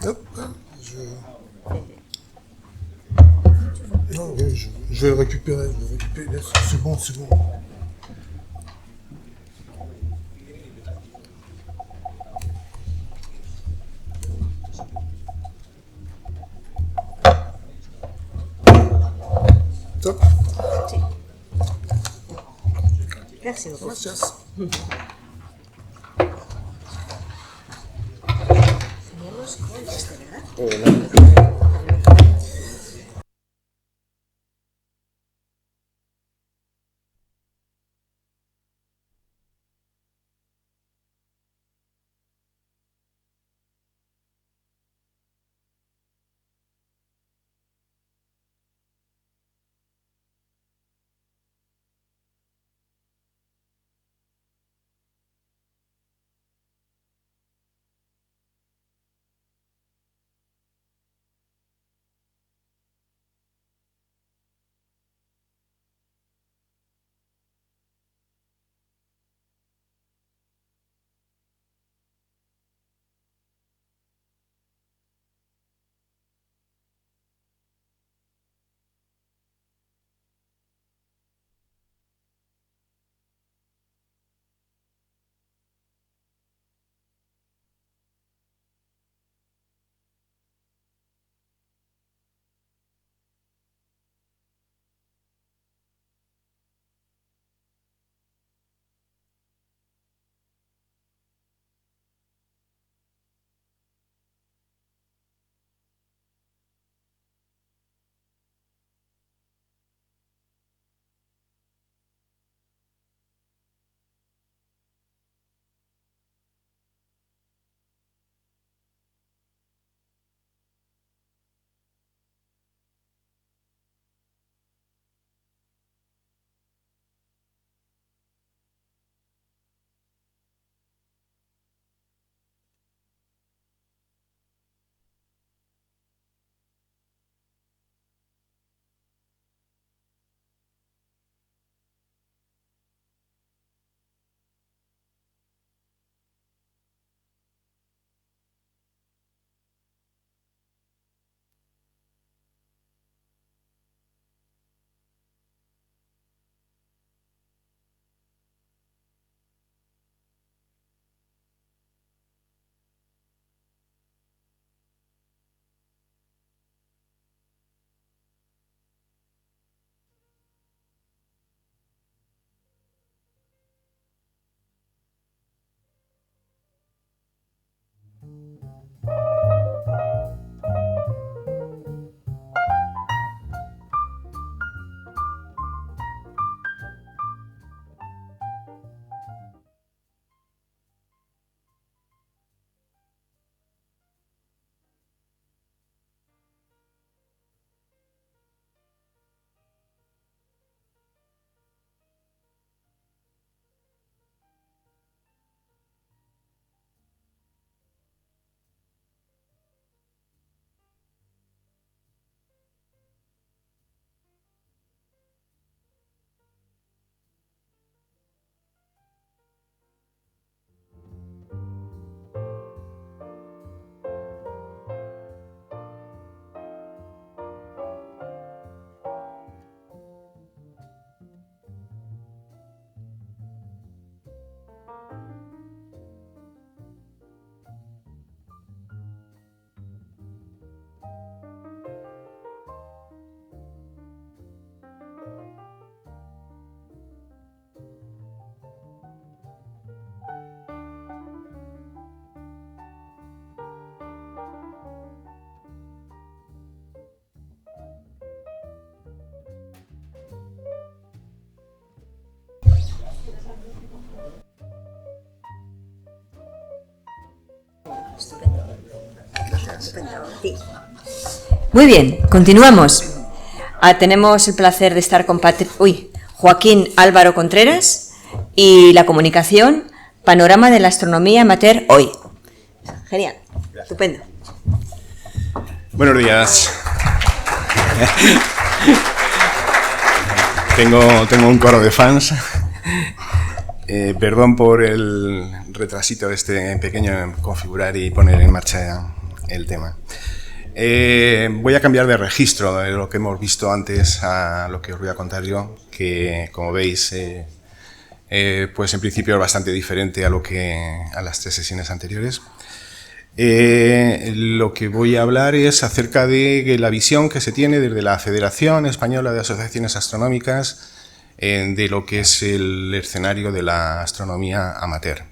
Hop, non, oui, je vais le récupérer. C'est bon, c'est bon. Top. Sí. Gracias. Gracias. Teníamos con ¿verdad? Sí. Muy bien, continuamos. Tenemos el placer de estar con Joaquín Álvaro Contreras y la comunicación, panorama de la astronomía amateur hoy. Genial, gracias. Estupendo. Buenos días. Tengo un coro de fans. Perdón por el retrasito pequeño en configurar y poner en marcha el tema. Voy a cambiar de registro de lo que hemos visto antes a lo que os voy a contar yo, que como veis, pues en principio es bastante diferente a las 3 sesiones anteriores. Lo que voy a hablar es acerca de la visión que se tiene desde la Federación Española de Asociaciones Astronómicas de lo que es el escenario de la astronomía amateur.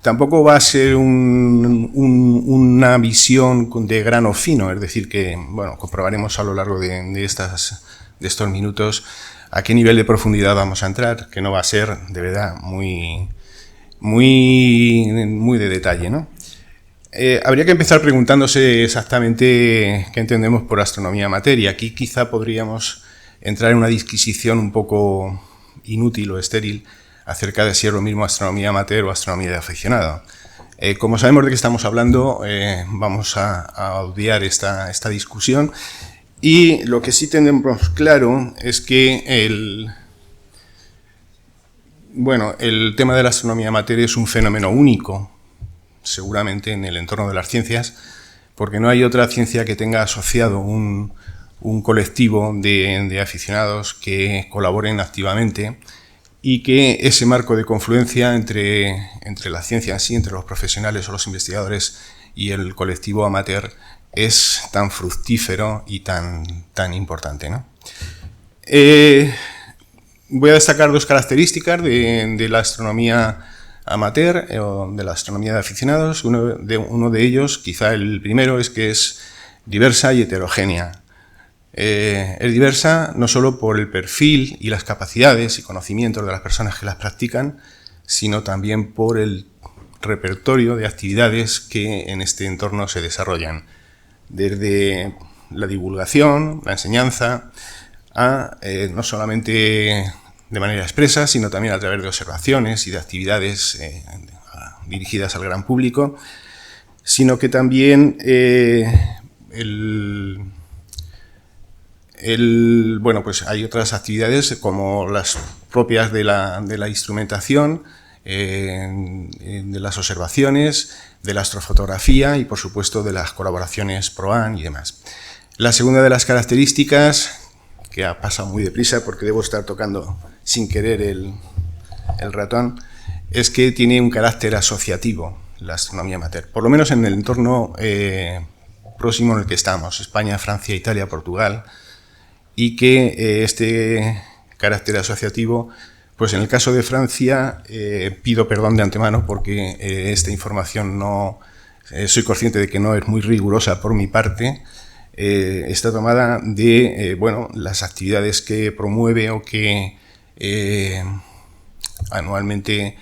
Tampoco va a ser una visión de grano fino, es decir, que bueno, comprobaremos a lo largo de estos minutos a qué nivel de profundidad vamos a entrar, que no va a ser de verdad muy de detalle, ¿no? Habría que empezar preguntándose exactamente qué entendemos por astronomía amateur, y aquí quizá podríamos entrar en una disquisición un poco inútil o estéril acerca de si es lo mismo astronomía amateur o astronomía de aficionado. Como sabemos de qué estamos hablando, vamos a obviar esta discusión, y lo que sí tenemos claro es que el tema de la astronomía amateur es un fenómeno único, seguramente en el entorno de las ciencias, porque no hay otra ciencia que tenga asociado un colectivo de aficionados que colaboren activamente, y que ese marco de confluencia entre la ciencia en sí, entre los profesionales o los investigadores y el colectivo amateur, es tan fructífero y tan importante, ¿no? Voy a destacar 2 características de la astronomía amateur o de la astronomía de aficionados. Uno de ellos, quizá el primero, es que es diversa y heterogénea. Es diversa no solo por el perfil y las capacidades y conocimientos de las personas que las practican, sino también por el repertorio de actividades que en este entorno se desarrollan, desde la divulgación, la enseñanza, no solamente de manera expresa, sino también a través de observaciones y de actividades dirigidas al gran público, sino que también pues hay otras actividades como las propias de la instrumentación, de las observaciones, de la astrofotografía y, por supuesto, de las colaboraciones PROAN y demás. La segunda de las características, que ha pasado muy deprisa porque debo estar tocando sin querer el ratón, es que tiene un carácter asociativo la astronomía amateur, por lo menos en el entorno próximo en el que estamos, España, Francia, Italia, Portugal, y que este carácter asociativo, pues en el caso de Francia, pido perdón de antemano porque esta información no, soy consciente de que no es muy rigurosa por mi parte, está tomada de las actividades que promueve o que anualmente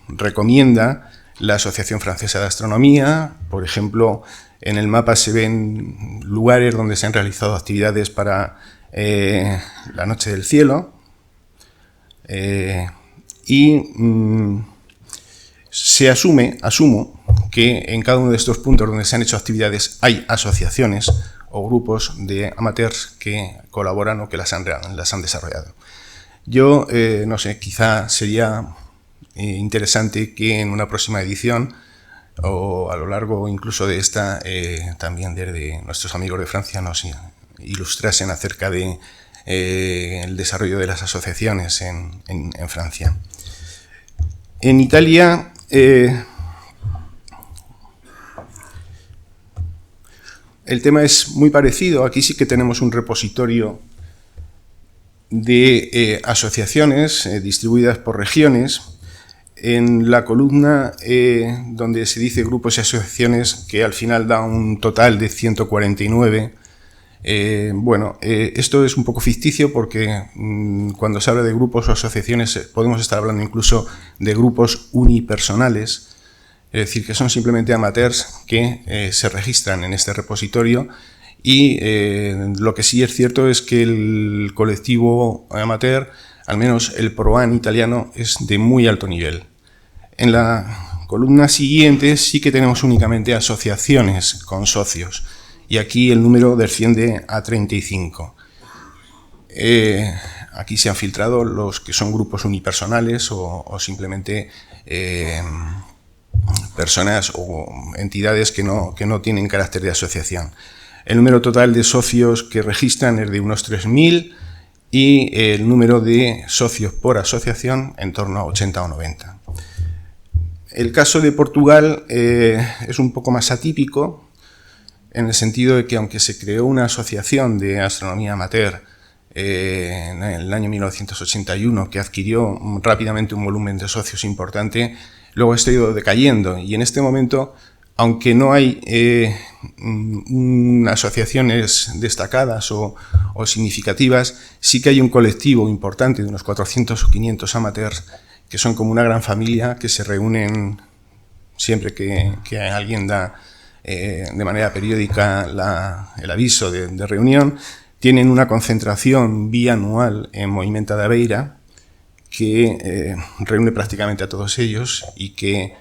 recomienda la Asociación Francesa de Astronomía. Por ejemplo, en el mapa se ven lugares donde se han realizado actividades para la Noche del Cielo, asumo que en cada uno de estos puntos donde se han hecho actividades hay asociaciones o grupos de amateurs que colaboran o que las han desarrollado. Yo, no sé, quizá sería interesante que en una próxima edición o a lo largo incluso de esta, también desde nuestros amigos de Francia nos ilustrasen acerca de el desarrollo de las asociaciones en Francia. En Italia, el tema es muy parecido. Aquí sí que tenemos un repositorio de asociaciones distribuidas por regiones. En la columna donde se dice grupos y asociaciones, que al final da un total de 149, esto es un poco ficticio porque cuando se habla de grupos o asociaciones podemos estar hablando incluso de grupos unipersonales, es decir, que son simplemente amateurs que se registran en este repositorio, y lo que sí es cierto es que el colectivo amateur, al menos el PROAN italiano, es de muy alto nivel. En la columna siguiente sí que tenemos únicamente asociaciones con socios, y aquí el número desciende a 35. Aquí se han filtrado los que son grupos unipersonales o simplemente personas o entidades que no tienen carácter de asociación. El número total de socios que registran es de unos 3.000 y el número de socios por asociación en torno a 80 o 90. El caso de Portugal es un poco más atípico, en el sentido de que aunque se creó una asociación de astronomía amateur en el año 1981 que adquirió rápidamente un volumen de socios importante, luego ha ido decayendo y en este momento, aunque no hay asociaciones destacadas o significativas, sí que hay un colectivo importante de unos 400 o 500 amateurs que son como una gran familia que se reúnen siempre que alguien da de manera periódica el aviso de reunión. Tienen una concentración bianual en Moimenta da Beira que reúne prácticamente a todos ellos y que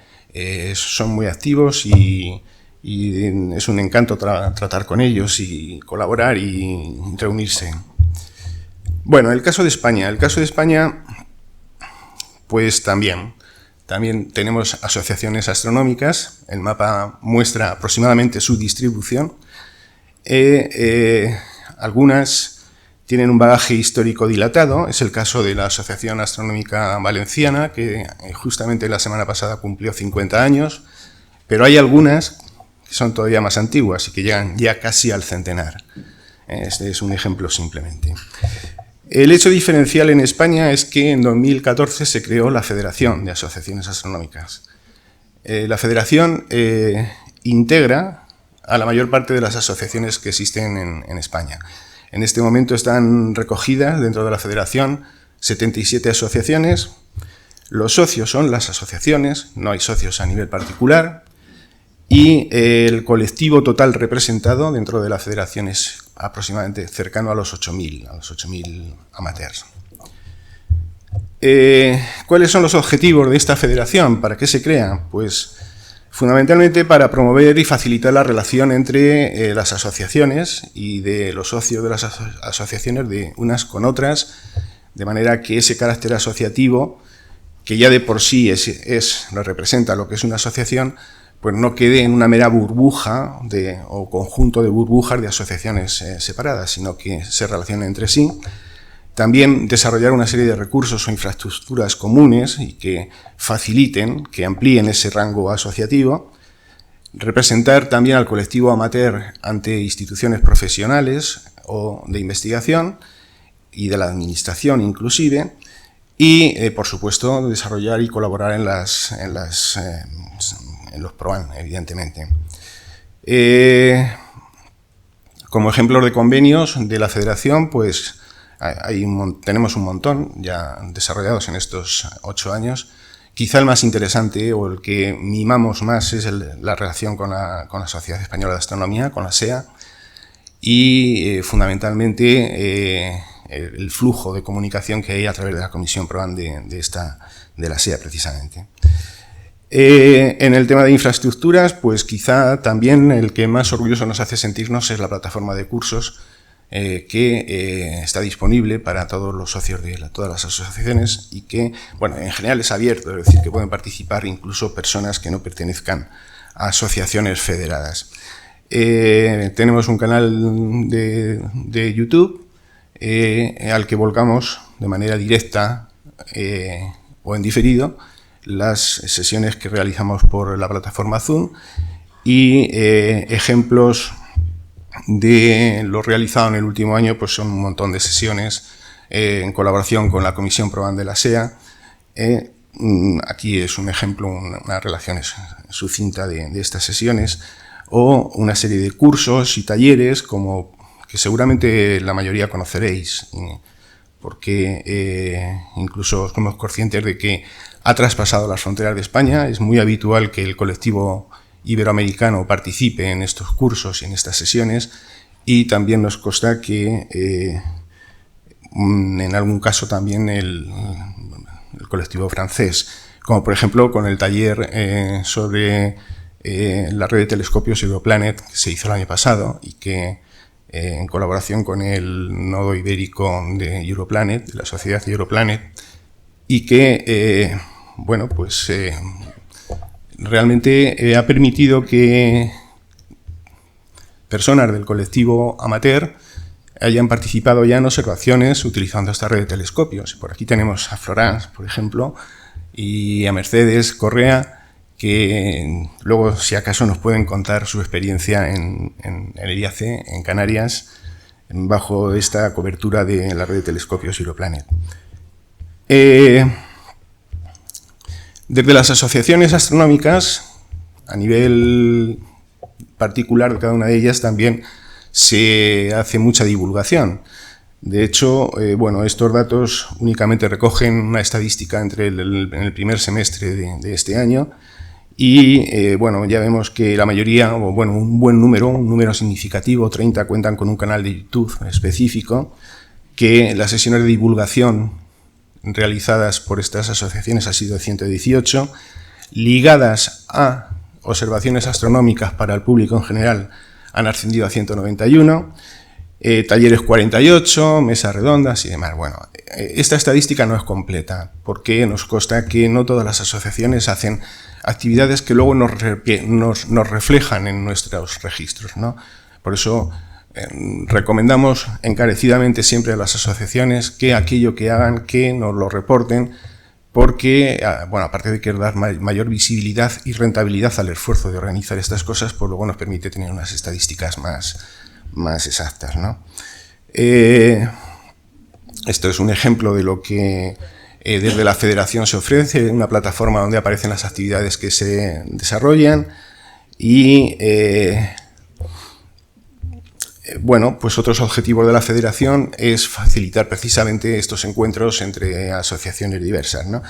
son muy activos y es un encanto tratar con ellos y colaborar y reunirse. Bueno, el caso de España. El caso de España, pues también tenemos asociaciones astronómicas. El mapa muestra aproximadamente su distribución. Algunas tienen un bagaje histórico dilatado. Es el caso de la Asociación Astronómica Valenciana, que justamente la semana pasada cumplió 50 años, pero hay algunas que son todavía más antiguas y que llegan ya casi al centenar. Este es un ejemplo simplemente. El hecho diferencial en España es que en 2014 se creó la Federación de Asociaciones Astronómicas. La Federación integra a la mayor parte de las asociaciones que existen en España. En este momento están recogidas dentro de la Federación 77 asociaciones. Los socios son las asociaciones, no hay socios a nivel particular. Y el colectivo total representado dentro de la Federación es aproximadamente cercano a los 8.000 amateurs. ¿Cuáles son los objetivos de esta federación? ¿Para qué se crea? Pues fundamentalmente para promover y facilitar la relación entre las asociaciones y de los socios de las asociaciones de unas con otras, de manera que ese carácter asociativo, que ya de por sí representa lo que es una asociación, pues no quede en una mera burbuja o conjunto de burbujas de asociaciones separadas, sino que se relacionen entre sí. También desarrollar una serie de recursos o infraestructuras comunes y que faciliten, que amplíen ese rango asociativo. Representar también al colectivo amateur ante instituciones profesionales o de investigación y de la administración inclusive. Y, por supuesto, desarrollar y colaborar en los PROAN, evidentemente. Como ejemplos de convenios de la Federación, pues tenemos un montón ya desarrollados en estos 8 años. Quizá el más interesante o el que mimamos más es la relación con la Sociedad Española de Astronomía, con la SEA, y fundamentalmente el flujo de comunicación que hay a través de la Comisión PROAN de la SEA, precisamente. En el tema de infraestructuras, pues quizá también el que más orgulloso nos hace sentirnos es la plataforma de cursos que está disponible para todos los socios de todas las asociaciones y que, bueno, en general es abierto, es decir, que pueden participar incluso personas que no pertenezcan a asociaciones federadas. Tenemos un canal de YouTube al que volcamos de manera directa o en diferido las sesiones que realizamos por la plataforma Zoom y ejemplos de lo realizado en el último año, pues son un montón de sesiones en colaboración con la Comisión PROAN de la SEA. Aquí es un ejemplo, una relación sucinta de estas sesiones, o una serie de cursos y talleres como que seguramente la mayoría conoceréis, porque incluso somos conscientes de que ha traspasado las fronteras de España. Es muy habitual que el colectivo iberoamericano participe en estos cursos y en estas sesiones, y también nos consta que en algún caso también el colectivo francés, como por ejemplo con el taller sobre la red de telescopios Europlanet que se hizo el año pasado y que en colaboración con el nodo ibérico de Europlanet, de la sociedad Europlanet, y que bueno, pues realmente ha permitido que personas del colectivo amateur hayan participado ya en observaciones utilizando esta red de telescopios. Por aquí tenemos a Florence, por ejemplo, y a Mercedes Correa, que luego, si acaso, nos pueden contar su experiencia en el IAC, en Canarias, bajo esta cobertura de la red de telescopios Europlanet. Desde las asociaciones astronómicas, a nivel particular de cada una de ellas, también se hace mucha divulgación. De hecho, bueno, estos datos únicamente recogen una estadística en el primer semestre de este año y, bueno, ya vemos que la mayoría, o bueno, un número significativo, 30, cuentan con un canal de YouTube específico, que las sesiones de divulgación realizadas por estas asociaciones ha sido 118, ligadas a observaciones astronómicas para el público en general han ascendido a 191, talleres 48, mesas redondas y demás. Bueno, esta estadística no es completa porque nos consta que no todas las asociaciones hacen actividades que luego nos reflejan en nuestros registros, ¿no? Por eso recomendamos encarecidamente siempre a las asociaciones que aquello que hagan, que nos lo reporten, porque, bueno, aparte de que dar mayor visibilidad y rentabilidad al esfuerzo de organizar estas cosas, pues luego nos permite tener unas estadísticas más exactas, ¿no? Esto es un ejemplo de lo que desde la Federación se ofrece, una plataforma donde aparecen las actividades que se desarrollan y, bueno, pues otros objetivos de la Federación es facilitar precisamente estos encuentros entre asociaciones diversas, ¿no?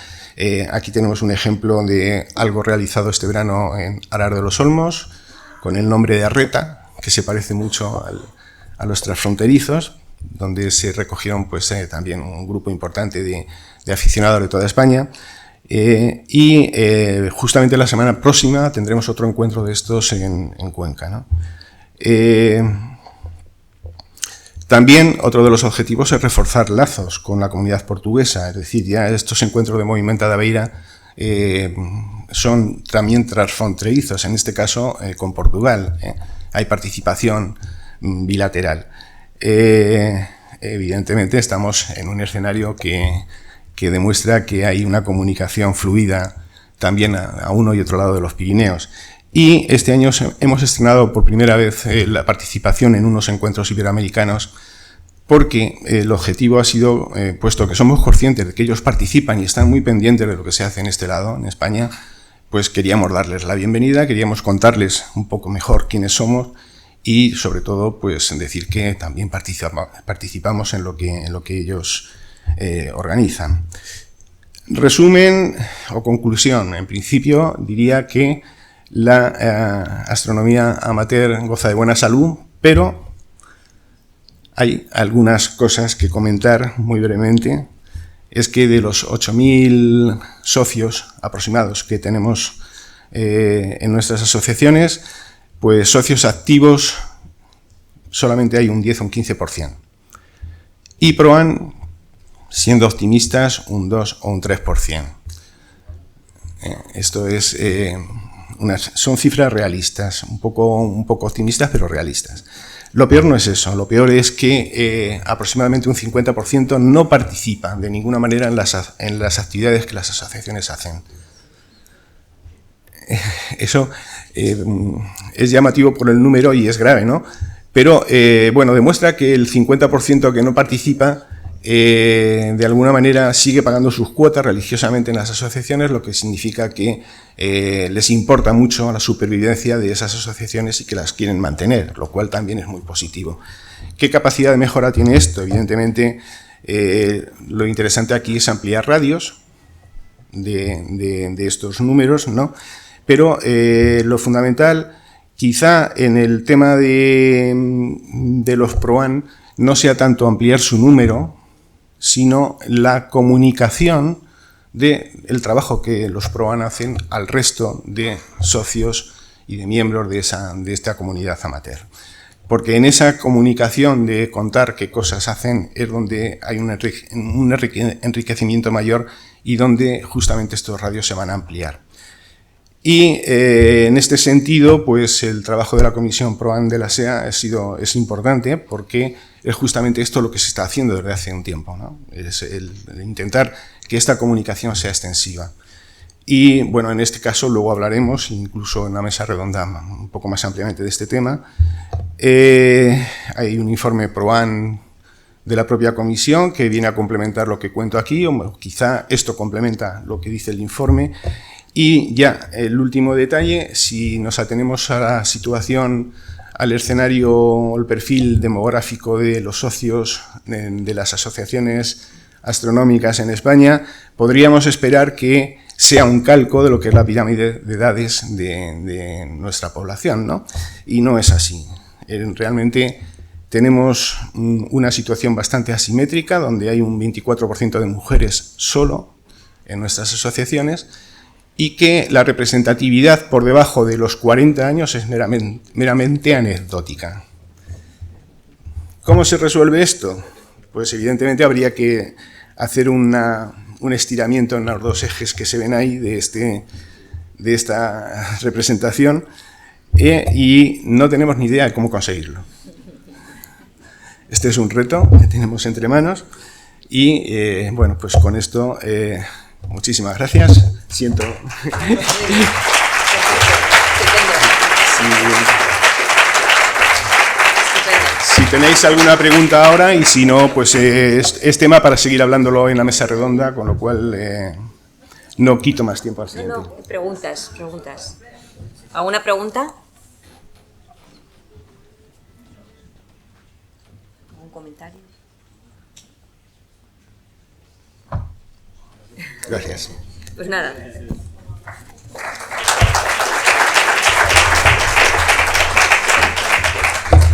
Aquí tenemos un ejemplo de algo realizado este verano en Arar de los Olmos, con el nombre de Arreta, que se parece mucho a los transfronterizos, donde se recogieron pues, también un grupo importante de aficionados de toda España. Y justamente la semana próxima tendremos otro encuentro de estos en Cuenca, ¿no? También otro de los objetivos es reforzar lazos con la comunidad portuguesa, es decir, ya estos encuentros de Movimenta da Beira son también transfronterizos, en este caso con Portugal. Hay participación bilateral. Evidentemente estamos en un escenario que demuestra que hay una comunicación fluida también a uno y otro lado de los Pirineos. Y este año hemos estrenado por primera vez la participación en unos encuentros iberoamericanos porque el objetivo ha sido, puesto que somos conscientes de que ellos participan y están muy pendientes de lo que se hace en este lado, en España, pues queríamos darles la bienvenida, queríamos contarles un poco mejor quiénes somos y, sobre todo, pues decir que también participamos en lo que ellos organizan. Resumen o conclusión. En principio, diría que la astronomía amateur goza de buena salud, pero hay algunas cosas que comentar muy brevemente. Es que de los 8.000 socios aproximados que tenemos en nuestras asociaciones, pues socios activos solamente hay un 10 o un 15%. Y PROAN, siendo optimistas, un 2 o un 3%. Esto es... son cifras realistas, un poco optimistas, pero realistas. Lo peor no es eso, lo peor es que aproximadamente un 50% no participa de ninguna manera en las actividades que las asociaciones hacen. Eso es llamativo por el número y es grave, ¿no? Pero, bueno, demuestra que el 50% que no participa de alguna manera sigue pagando sus cuotas religiosamente en las asociaciones, lo que significa que les importa mucho la supervivencia de esas asociaciones y que las quieren mantener, lo cual también es muy positivo. ¿Qué capacidad de mejora tiene esto? Evidentemente, lo interesante aquí es ampliar radios de estos números, ¿no? Pero lo fundamental, quizá en el tema de los PROAN, no sea tanto ampliar su número, sino la comunicación del trabajo que los PROAN hacen al resto de socios y de miembros de esta comunidad amateur. porque en esa comunicación de contar qué cosas hacen es donde hay un enriquecimiento mayor y donde justamente estos radios se van a ampliar. Y en este sentido, pues el trabajo de la Comisión PROAN de la SEA es importante, porque es justamente esto lo que se está haciendo desde hace un tiempo, ¿no? Es el intentar que esta comunicación sea extensiva. Y bueno, en este caso luego hablaremos, incluso en una mesa redonda, un poco más ampliamente de este tema. Hay un informe PROAN de la propia comisión que viene a complementar lo que cuento aquí, o quizá esto complementa lo que dice el informe. Y ya, el último detalle, si nos atenemos a la situación, al escenario, el perfil demográfico de los socios de las asociaciones astronómicas en España, podríamos esperar que sea un calco de lo que es la pirámide de edades de nuestra población, ¿no? Y no es así. Realmente tenemos una situación bastante asimétrica, donde hay un 24% de mujeres solo en nuestras asociaciones, y que la representatividad por debajo de los 40 años es meramente anecdótica. ¿Cómo se resuelve esto? Pues evidentemente habría que hacer un estiramiento en los dos ejes que se ven ahí de esta representación y no tenemos ni idea de cómo conseguirlo. Este es un reto que tenemos entre manos y bueno, pues con esto muchísimas gracias. Siento. Si tenéis alguna pregunta ahora y si no, pues es tema para seguir hablándolo en la mesa redonda, con lo cual no quito más tiempo al siguiente. No, preguntas. ¿Alguna pregunta? ¿Algún comentario? Gracias. Pues nada.